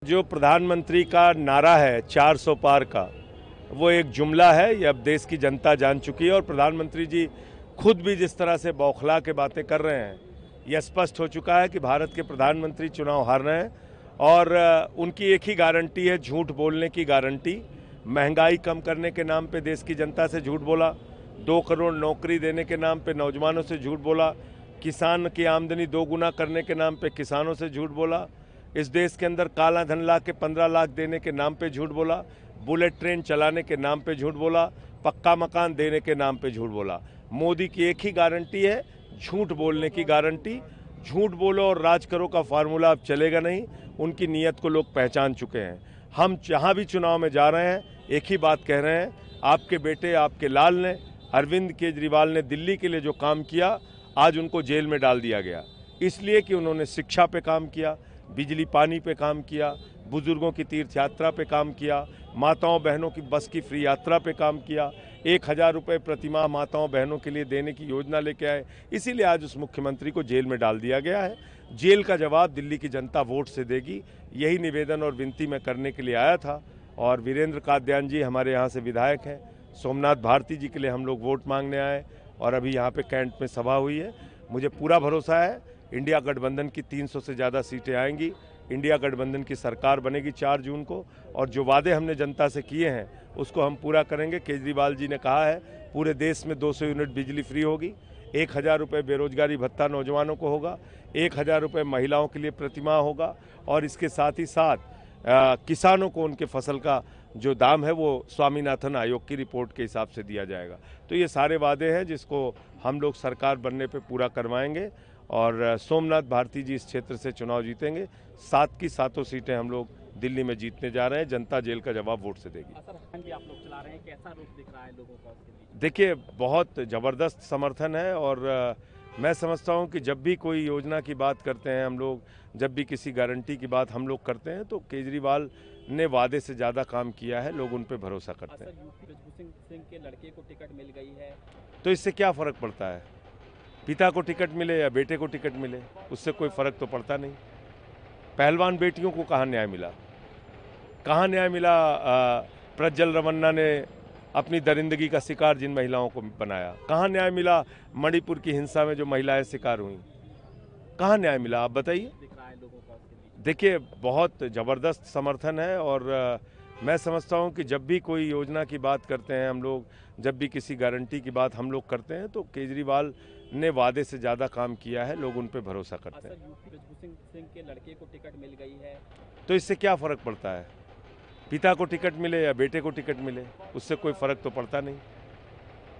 जो प्रधानमंत्री का नारा है 400 पार का, वो एक जुमला है। ये अब देश की जनता जान चुकी है और प्रधानमंत्री जी खुद भी जिस तरह से बौखला के बातें कर रहे हैं, यह स्पष्ट हो चुका है कि भारत के प्रधानमंत्री चुनाव हार रहे हैं और उनकी एक ही गारंटी है, झूठ बोलने की गारंटी। महंगाई कम करने के नाम पे देश की जनता से झूठ बोला, 2 करोड़ नौकरी देने के नाम पे नौजवानों से झूठ बोला, किसान की आमदनी 2 गुना करने के नाम पे किसानों से झूठ बोला, इस देश के अंदर काला धन ला के 15 लाख देने के नाम पे झूठ बोला, बुलेट ट्रेन चलाने के नाम पे झूठ बोला, पक्का मकान देने के नाम पे झूठ बोला। मोदी की एक ही गारंटी है, झूठ बोलने की गारंटी। झूठ बोलो और राज करो का फार्मूला अब चलेगा नहीं। उनकी नीयत को लोग पहचान चुके हैं। हम जहां भी चुनाव में जा रहे हैं, एक ही बात कह रहे हैं, आपके बेटे, आपके लाल ने, अरविंद केजरीवाल ने दिल्ली के लिए जो काम किया, आज उनको जेल में डाल दिया गया, इसलिए कि उन्होंने शिक्षा पे काम किया, बिजली पानी पे काम किया, बुजुर्गों की तीर्थ यात्रा पे काम किया, माताओं बहनों की बस की फ्री यात्रा पे काम किया, 1000 रुपये प्रतिमाह माताओं बहनों के लिए देने की योजना लेके आए। इसीलिए आज उस मुख्यमंत्री को जेल में डाल दिया गया है। जेल का जवाब दिल्ली की जनता वोट से देगी। यही निवेदन और विनती मैं करने के लिए आया था। और वीरेंद्र कादयान जी हमारे यहाँ से विधायक हैं, सोमनाथ भारती जी के लिए हम लोग वोट मांगने आए और अभी यहाँ पे कैंट में सभा हुई है। मुझे पूरा भरोसा है इंडिया गठबंधन की 300 से ज़्यादा सीटें आएंगी। इंडिया गठबंधन की सरकार बनेगी 4 जून को और जो वादे हमने जनता से किए हैं उसको हम पूरा करेंगे। केजरीवाल जी ने कहा है पूरे देश में 200 यूनिट बिजली फ्री होगी, 1000 रुपये बेरोजगारी भत्ता नौजवानों को होगा, 1000 रुपये महिलाओं के लिए प्रतिमाह होगा और इसके साथ ही साथ किसानों को उनके फसल का जो दाम है वो स्वामीनाथन आयोग की रिपोर्ट के हिसाब से दिया जाएगा। तो ये सारे वादे हैं जिसको हम लोग सरकार बनने पे पूरा करवाएंगे और सोमनाथ भारती जी इस क्षेत्र से चुनाव जीतेंगे। 7 की 7 सीटें हम लोग दिल्ली में जीतने जा रहे हैं। जनता जेल का जवाब वोट से देगी। आप लोग चला रहे हैं, कैसा रुख दिख रहा है लोगों का उसके बीच? देखिए, बहुत ज़बरदस्त समर्थन है और मैं समझता हूं कि जब भी कोई योजना की बात करते हैं हम लोग, जब भी किसी गारंटी की बात हम लोग करते हैं, तो केजरीवाल ने वादे से ज़्यादा काम किया है। लोग उन पे भरोसा करते हैं। यूपी ब्रजभूषण सिंह के लड़के को टिकट मिल गई है, तो इससे क्या फ़र्क पड़ता है? पिता को टिकट मिले या बेटे को टिकट मिले, उससे कोई फ़र्क तो पड़ता नहीं। पहलवान बेटियों को कहाँ न्याय मिला? कहाँ न्याय मिला? प्रज्वल रमन्ना ने अपनी दरिंदगी का शिकार जिन महिलाओं को बनाया, कहाँ न्याय मिला? मणिपुर की हिंसा में जो महिलाएं शिकार हुई, कहाँ न्याय मिला? आप बताइए। दिख रहा है लोगों का उसके बीच? देखिए, बहुत ज़बरदस्त समर्थन है और मैं समझता हूं कि जब भी कोई योजना की बात करते हैं हम लोग, जब भी किसी गारंटी की बात हम लोग करते हैं, तो केजरीवाल ने वादे से ज़्यादा काम किया है। लोग उन पे भरोसा करते हैं। यूपी ब्रजभूषण सिंह के लड़के को टिकट मिल गई है, तो इससे क्या फ़र्क पड़ता है? पिता को टिकट मिले या बेटे को टिकट मिले, उससे कोई फ़र्क तो पड़ता नहीं।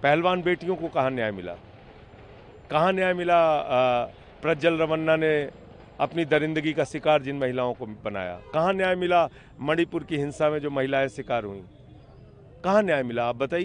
पहलवान बेटियों को कहाँ न्याय मिला? कहाँ न्याय मिला? प्रज्वल रमन्ना ने अपनी दरिंदगी का शिकार जिन महिलाओं को बनाया, कहाँ न्याय मिला? मणिपुर की हिंसा में जो महिलाएं शिकार हुई, कहाँ न्याय मिला? आप बताइए।